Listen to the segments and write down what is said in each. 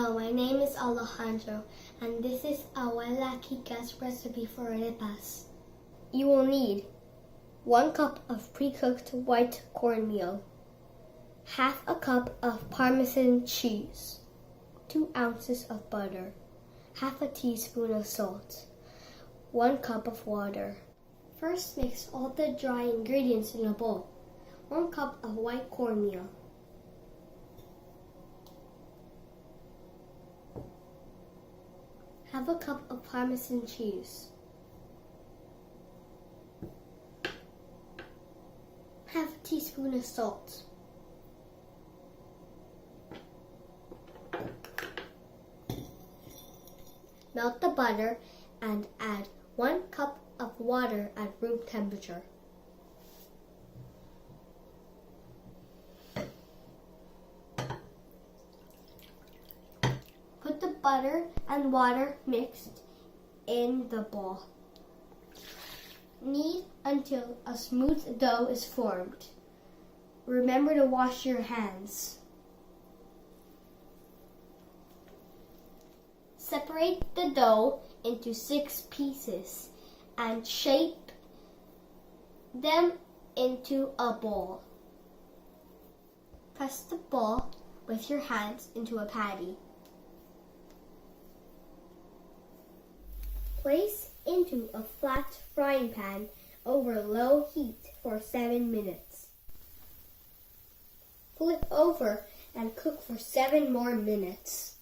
Hello, my name is Alejandro, and this is Abuela Kika's recipe for arepas. You will need 1 cup of pre-cooked white cornmeal, half a cup of parmesan cheese, 2 ounces of butter, half a teaspoon of salt, 1 cup of water. First, mix all the dry ingredients in a bowl. 1 cup of white cornmeal, half a cup of parmesan cheese, half a teaspoon of salt, melt the butter and add 1 cup of water at room temperature. Put the butter and water mixed in the bowl. Knead until a smooth dough is formed. Remember to wash your hands. Separate the dough into 6 pieces and shape them into a ball. Press the ball with your hands into a patty. Place into a flat frying pan over low heat for 7 minutes. Flip over and cook for 7 more minutes.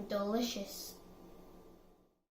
Delicious.